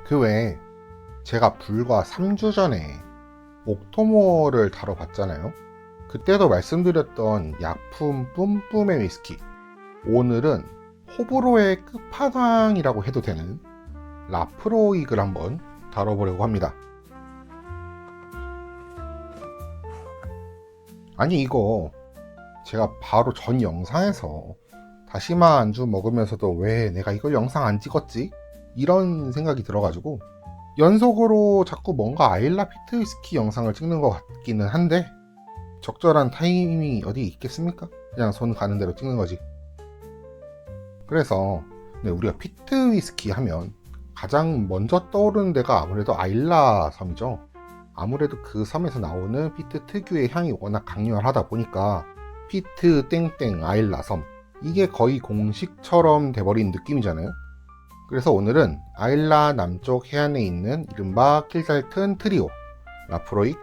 그 외에 제가 불과 3주 전에 옥토모를 다뤄봤잖아요. 그때도 말씀드렸던 약품 뿜뿜의 위스키, 오늘은 호불호의 끝판왕이라고 해도 되는 라프로익을 한번 다뤄보려고 합니다. 아니 이거 제가 바로 전 영상에서 다시마 안주 먹으면서도 왜 내가 이걸 영상 안 찍었지? 이런 생각이 들어가지고 연속으로 자꾸 뭔가 아일라 피트 위스키 영상을 찍는 것 같기는 한데 적절한 타이밍이 어디 있겠습니까? 그냥 손 가는 대로 찍는 거지. 그래서 우리가 피트 위스키 하면 가장 먼저 떠오르는 데가 아무래도 아일라 섬이죠. 아무래도 그 섬에서 나오는 피트 특유의 향이 워낙 강렬하다 보니까 피트 땡땡 아일라 섬, 이게 거의 공식처럼 돼버린 느낌이잖아요. 그래서 오늘은 아일라 남쪽 해안에 있는 이른바 킬달튼 트리오, 라프로익,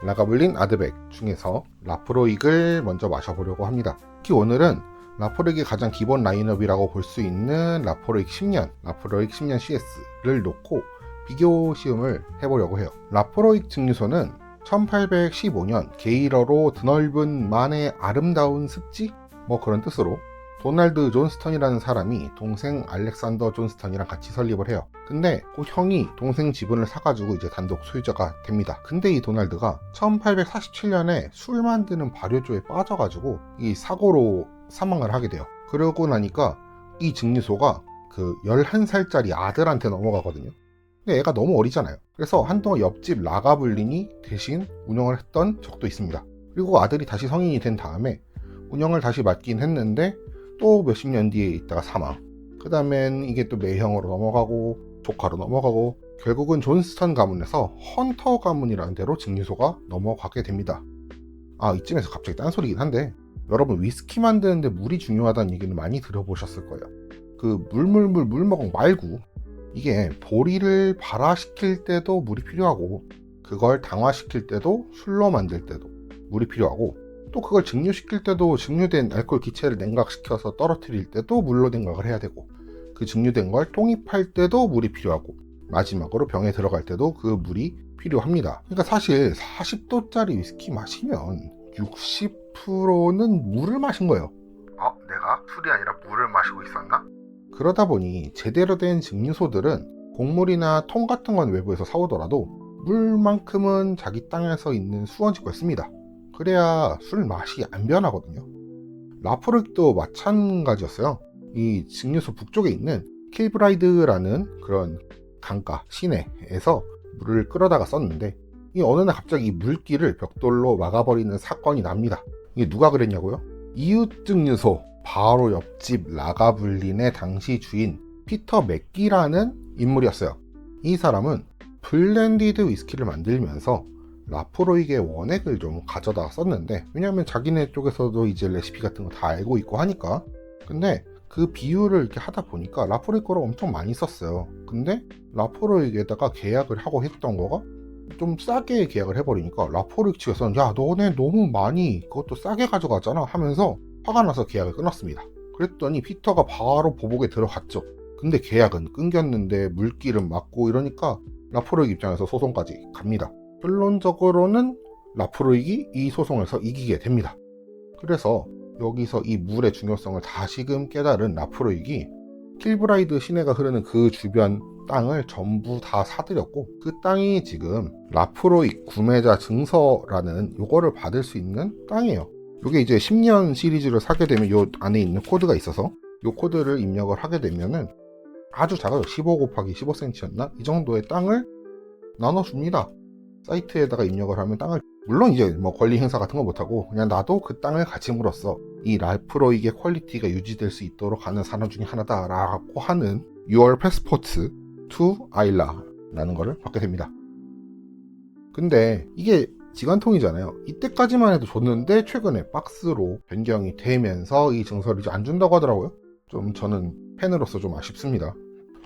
라가블린 아드백 중에서 라프로익을 먼저 마셔보려고 합니다. 특히 오늘은 라프로익의 가장 기본 라인업이라고 볼 수 있는 라프로익 10년, 라프로익 10년 CS를 놓고 비교 시음을 해보려고 해요. 라프로익 증류소는 1815년 게일어로 드넓은 만의 아름다운 습지? 뭐 그런 뜻으로 도널드 존스턴이라는 사람이 동생 알렉산더 존스턴이랑 같이 설립을 해요. 근데 그 형이 동생 지분을 사가지고 이제 단독 소유자가 됩니다. 근데 이 도널드가 1847년에 술 만드는 발효조에 빠져가지고 이 사고로 사망을 하게 돼요. 그러고 나니까 이 증류소가 그 11살짜리 아들한테 넘어가거든요. 근데 애가 너무 어리잖아요. 그래서 한동안 옆집 라가블린이 대신 운영을 했던 적도 있습니다. 그리고 아들이 다시 성인이 된 다음에 운영을 다시 맡긴 했는데 또 몇십 년 뒤에 있다가 사망. 그 다음엔 이게 또 매형으로 넘어가고 조카로 넘어가고 결국은 존스턴 가문에서 헌터 가문이라는 데로 증류소가 넘어가게 됩니다. 이쯤에서 갑자기 딴소리긴 한데 여러분 위스키 만드는데 물이 중요하다는 얘기는 많이 들어보셨을 거예요. 그 물먹엉 말고 이게 보리를 발화시킬 때도 물이 필요하고 그걸 당화시킬 때도 술로 만들 때도 물이 필요하고 또 그걸 증류시킬 때도 증류된 알코올 기체를 냉각시켜서 떨어뜨릴 때도 물로 냉각을 해야 되고 그 증류된 걸 통입할 때도 물이 필요하고 마지막으로 병에 들어갈 때도 그 물이 필요합니다. 그러니까 사실 40도짜리 위스키 마시면 60%는 물을 마신 거예요. 내가 술이 아니라 물을 마시고 있었나? 그러다 보니 제대로 된 증류소들은 곡물이나 통 같은 건 외부에서 사오더라도 물만큼은 자기 땅에서 있는 수원지 걸 씁니다. 그래야 술 맛이 안 변하거든요. 라프로익도 마찬가지였어요. 이 증류소 북쪽에 있는 킬브라이드라는 그런 강가, 시내에서 물을 끌어다가 썼는데 이 어느 날 갑자기 이 물길을 벽돌로 막아버리는 사건이 납니다. 이게 누가 그랬냐고요? 이웃 증류소 바로 옆집 라가블린의 당시 주인 피터 맥기라는 인물이었어요. 이 사람은 블렌디드 위스키를 만들면서 라프로익의 원액을 좀 가져다 썼는데 왜냐면 자기네 쪽에서도 이제 레시피 같은 거 다 알고 있고 하니까. 근데 그 비율을 이렇게 하다 보니까 라프로익 거를 엄청 많이 썼어요. 근데 라프로익에다가 계약을 하고 했던 거가 좀 싸게 계약을 해버리니까 라프로익 측에서는 야 너네 너무 많이 그것도 싸게 가져가잖아 하면서 화가 나서 계약을 끊었습니다. 그랬더니 피터가 바로 보복에 들어갔죠. 근데 계약은 끊겼는데 물길은 막고 이러니까 라프로익 입장에서 소송까지 갑니다. 결론적으로는 라프로익이 이 소송에서 이기게 됩니다. 그래서 여기서 이 물의 중요성을 다시금 깨달은 라프로익이 킬브라이드 시내가 흐르는 그 주변 땅을 전부 다 사들였고 그 땅이 지금 라프로익 구매자 증서라는 요거를 받을 수 있는 땅이에요. 요게 이제 10년 시리즈를 사게 되면 요 안에 있는 코드가 있어서 요 코드를 입력을 하게 되면은 아주 작아요. 15 곱하기 15cm였나? 이 정도의 땅을 나눠줍니다. 사이트에다가 입력을 하면 땅을 물론 이제 뭐 권리 행사 같은 거 못하고 그냥 나도 그 땅을 가짐으로써 이 라프로익의 퀄리티가 유지될 수 있도록 하는 산업 중에 하나다라고 하는 Your Passport to Isla 라는 거를 받게 됩니다. 근데 이게 지간통이잖아요. 이때까지만 해도 줬는데 최근에 박스로 변경이 되면서 이 증서를 이제 안 준다고 하더라고요. 좀 저는 팬으로서 좀 아쉽습니다.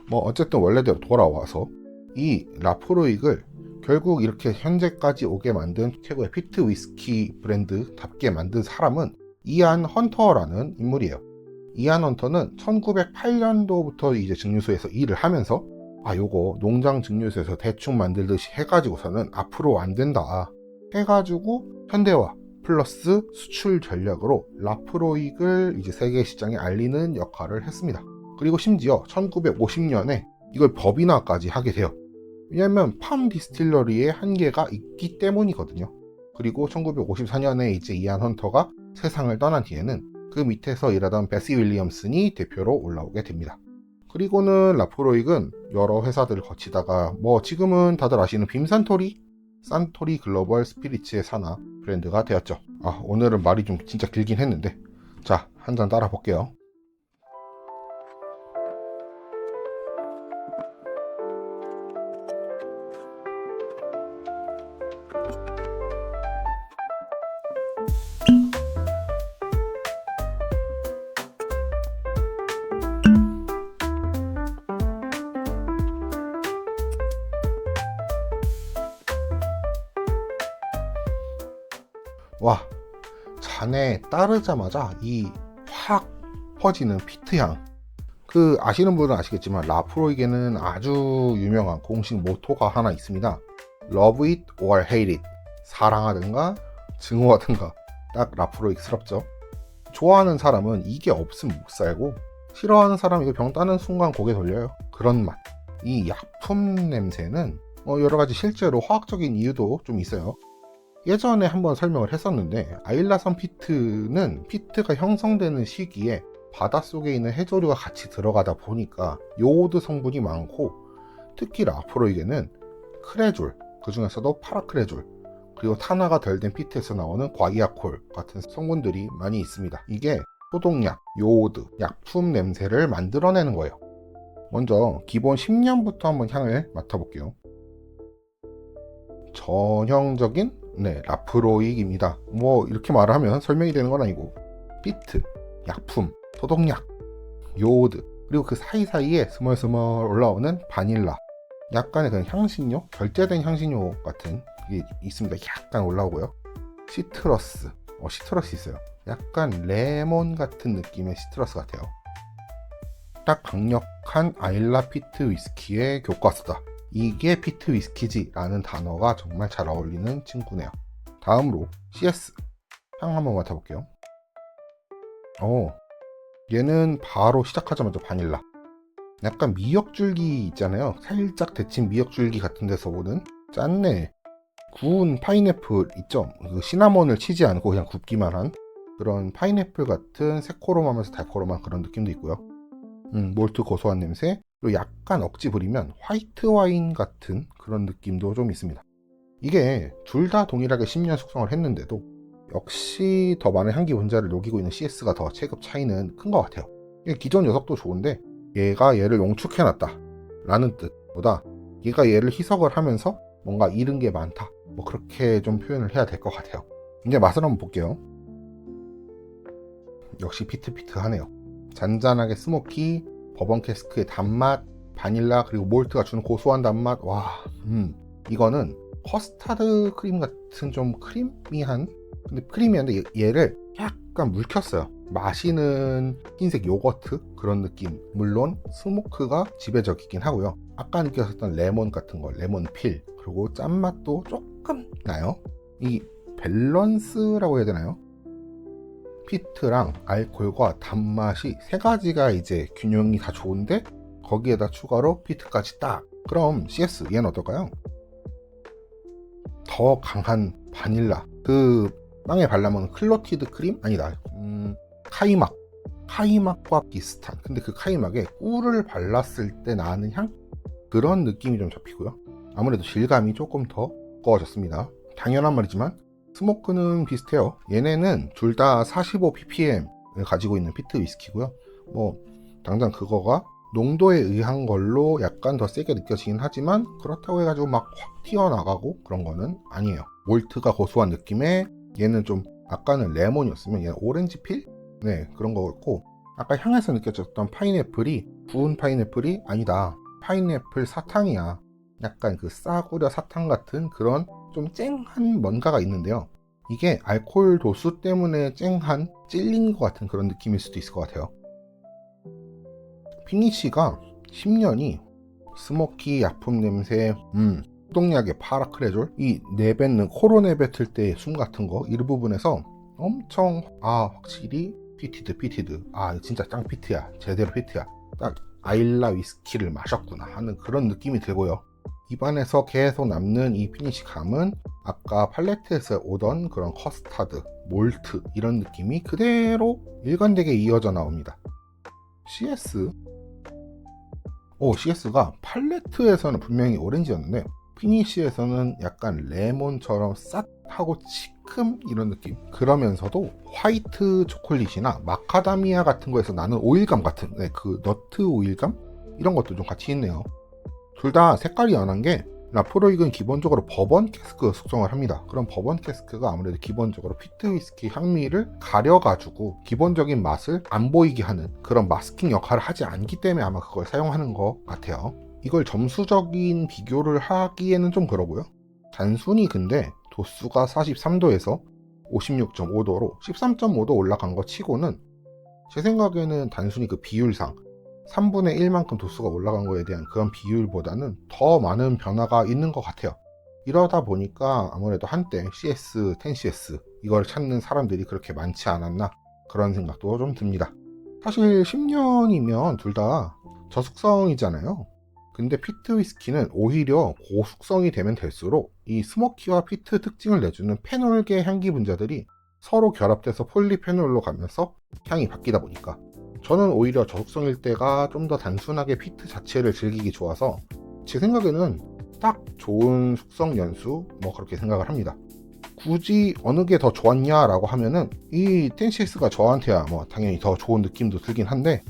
뭐 어쨌든 원래대로 돌아와서 이 라프로익을 결국 이렇게 현재까지 오게 만든 최고의 피트 위스키 브랜드답게 만든 사람은 이안 헌터라는 인물이에요. 이안 헌터는 1908년도부터 이제 증류소에서 일을 하면서 요거 농장 증류소에서 대충 만들듯이 해가지고서는 앞으로 안 된다 해가지고 현대화 플러스 수출 전략으로 라프로익을 이제 세계 시장에 알리는 역할을 했습니다. 그리고 심지어 1950년에 이걸 법인화까지 하게 돼요. 왜냐면 팜 디스틸러리의 한계가 있기 때문이거든요. 그리고 1954년에 이제 이안 헌터가 세상을 떠난 뒤에는 그 밑에서 일하던 베시 윌리엄슨이 대표로 올라오게 됩니다. 그리고는 라프로익은 여러 회사들을 거치다가 지금은 다들 아시는 빔산토리, 산토리 글로벌 스피리츠의 산하 브랜드가 되었죠. 오늘은 말이 좀 진짜 길긴 했는데 자, 한 잔 따라 볼게요. 와, 잔에 따르자마자 이 확 퍼지는 피트향. 아시는 분은 아시겠지만 라프로익에는 아주 유명한 공식 모토가 하나 있습니다. Love it or hate it. 사랑하든가 증오하든가. 딱 라프로익스럽죠. 좋아하는 사람은 이게 없으면 못 살고, 싫어하는 사람은 이거 병 따는 순간 고개 돌려요. 그런 맛. 이 약품 냄새는 여러 가지 실제로 화학적인 이유도 좀 있어요. 예전에 한번 설명을 했었는데 아일라산 피트는 피트가 형성되는 시기에 바닷속에 있는 해조류가 같이 들어가다 보니까 요오드 성분이 많고, 특히 라프로익에는 크레졸, 그 중에서도 파라크레졸, 그리고 탄화가 덜 된 피트에서 나오는 과기아콜 같은 성분들이 많이 있습니다. 이게 소독약, 요오드, 약품 냄새를 만들어내는 거예요. 먼저 기본 10년부터 한번 향을 맡아볼게요. 전형적인 라프로익입니다. 이렇게 말을 하면 설명이 되는 건 아니고, 피트, 약품, 소독약, 요오드, 그리고 그 사이사이에 스멀스멀 올라오는 바닐라, 약간의 그런 향신료, 결제된 향신료 같은 게 있습니다. 약간 올라오고요. 시트러스, 시트러스 있어요. 약간 레몬 같은 느낌의 시트러스 같아요. 딱 강력한 아일라 피트 위스키의 교과서다. 이게 피트 위스키지 라는 단어가 정말 잘 어울리는 친구네요. 다음으로 CS 향 한번 맡아볼게요. 얘는 바로 시작하자마자 바닐라. 약간 미역줄기 있잖아요. 살짝 데친 미역줄기 같은 데서 오는 짠내. 구운 파인애플 있죠. 그 시나몬을 치지 않고 그냥 굽기만 한 그런 파인애플 같은 새코롬하면서 달코롬한 그런 느낌도 있고요. 몰트 고소한 냄새, 그리고 약간 억지 부리면 화이트 와인 같은 그런 느낌도 좀 있습니다. 이게 둘 다 동일하게 10년 숙성을 했는데도 역시 더 많은 향기 분자를 녹이고 있는 CS가 더 체급 차이는 큰 것 같아요. 기존 녀석도 좋은데 얘가 얘를 용축해놨다 라는 뜻보다 얘가 얘를 희석을 하면서 뭔가 잃은 게 많다, 그렇게 좀 표현을 해야 될 것 같아요. 이제 맛을 한번 볼게요. 역시 피트하네요. 잔잔하게 스모키, 버번 캐스크의 단맛, 바닐라, 그리고 몰트가 주는 고소한 단맛. 이거는 커스타드 크림 같은 좀 크리미한, 근데 크리미한데 얘를 약간 묽혔어요. 마시는 흰색 요거트 그런 느낌. 물론 스모크가 지배적이긴 하고요. 아까 느꼈었던 레몬 같은 거, 레몬 필, 그리고 짠맛도 조금 나요. 이 밸런스라고 해야 되나요? 피트랑 알코올과 단맛이 세 가지가 이제 균형이 다 좋은데 거기에다 추가로 피트까지 딱. 그럼 CS 얘는 어떨까요? 더 강한 바닐라, 그 빵에 발라먹는 클로티드 크림? 아니다, 카이막과 비슷한, 근데 그 카이막에 꿀을 발랐을 때 나는 향? 그런 느낌이 좀 잡히고요. 아무래도 질감이 조금 더 두꺼워졌습니다. 당연한 말이지만 스모크는 비슷해요. 얘네는 둘 다 45ppm을 가지고 있는 피트 위스키고요. 당장 그거가 농도에 의한 걸로 약간 더 세게 느껴지긴 하지만 그렇다고 해가지고 막 확 튀어나가고 그런 거는 아니에요. 몰트가 고소한 느낌에 얘는 좀, 아까는 레몬이었으면 얘는 오렌지 필? 그런 거였고, 아까 향에서 느껴졌던 파인애플이 구운 파인애플이 아니다. 파인애플 사탕이야. 약간 그 싸구려 사탕 같은 그런 좀 쨍한 뭔가가 있는데요. 이게 알코올 도수 때문에 쨍한, 찔린 것 같은 그런 느낌일 수도 있을 것 같아요. 피니쉬가 10년이 스모키 약품 냄새, 소독약의 파라크레졸, 이 내뱉는 코로 내뱉을 때 숨 같은 거, 이 부분에서 엄청 확실히 피티드 진짜 짱 피트야, 제대로 피트야, 딱 아일라 위스키를 마셨구나 하는 그런 느낌이 들고요. 입안에서 계속 남는 이 피니시 감은 아까 팔레트에서 오던 그런 커스타드, 몰트 이런 느낌이 그대로 일관되게 이어져 나옵니다. CS가 팔레트에서는 분명히 오렌지였는데 피니시에서는 약간 레몬처럼 싹하고 시큼 이런 느낌, 그러면서도 화이트 초콜릿이나 마카다미아 같은 거에서 나는 오일감 같은 그 너트 오일감 이런 것도 좀 같이 있네요. 둘 다 색깔이 연한 게 라프로익은 기본적으로 버번 캐스크 숙성을 합니다. 그럼 버번 캐스크가 아무래도 기본적으로 피트 위스키 향미를 가려가지고 기본적인 맛을 안 보이게 하는 그런 마스킹 역할을 하지 않기 때문에 아마 그걸 사용하는 것 같아요. 이걸 점수적인 비교를 하기에는 좀 그러고요. 단순히 근데 도수가 43도에서 56.5도로 13.5도 올라간 거 치고는 제 생각에는 단순히 그 비율상 3분의 1만큼 도수가 올라간 거에 대한 그런 비율보다는 더 많은 변화가 있는 것 같아요. 이러다 보니까 아무래도 한때 CS, 10CS 이걸 찾는 사람들이 그렇게 많지 않았나 그런 생각도 좀 듭니다. 사실 10년이면 둘 다 저숙성이잖아요. 근데 피트 위스키는 오히려 고숙성이 되면 될수록 이 스모키와 피트 특징을 내주는 페놀계 향기 분자들이 서로 결합돼서 폴리페놀로 가면서 향이 바뀌다 보니까 저는 오히려 저속성일 때가 좀 더 단순하게 피트 자체를 즐기기 좋아서 제 생각에는 딱 좋은 숙성 연수 그렇게 생각을 합니다. 굳이 어느 게 더 좋았냐라고 하면은 이 10CS가 저한테야 당연히 더 좋은 느낌도 들긴 한데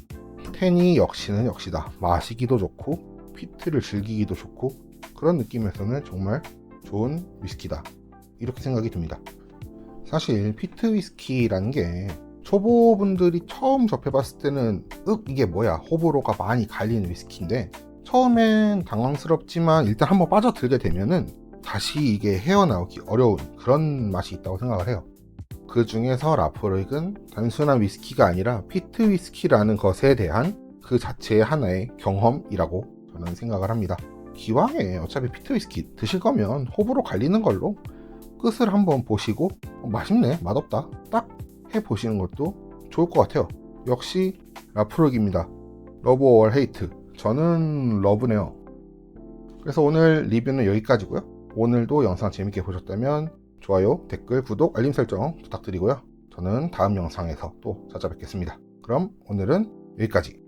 10이 역시는 역시다. 마시기도 좋고 피트를 즐기기도 좋고 그런 느낌에서는 정말 좋은 위스키다 이렇게 생각이 듭니다. 사실 피트 위스키라는 게 초보분들이 처음 접해봤을 때는 이게 뭐야, 호불호가 많이 갈리는 위스키인데 처음엔 당황스럽지만 일단 한번 빠져들게 되면은 다시 이게 헤어나오기 어려운 그런 맛이 있다고 생각을 해요. 그 중에서 라프로익은 단순한 위스키가 아니라 피트 위스키라는 것에 대한 그 자체의 하나의 경험이라고 저는 생각을 합니다. 기왕에 어차피 피트 위스키 드실 거면 호불호 갈리는 걸로 끝을 한번 보시고 맛있네, 맛없다 딱 해보시는 것도 좋을 것 같아요. 역시 라프로익입니다. 러브 오어 헤이트, 저는 러브네요. 그래서 오늘 리뷰는 여기까지고요. 오늘도 영상 재밌게 보셨다면 좋아요, 댓글, 구독, 알림 설정 부탁드리고요. 저는 다음 영상에서 또 찾아뵙겠습니다. 그럼 오늘은 여기까지.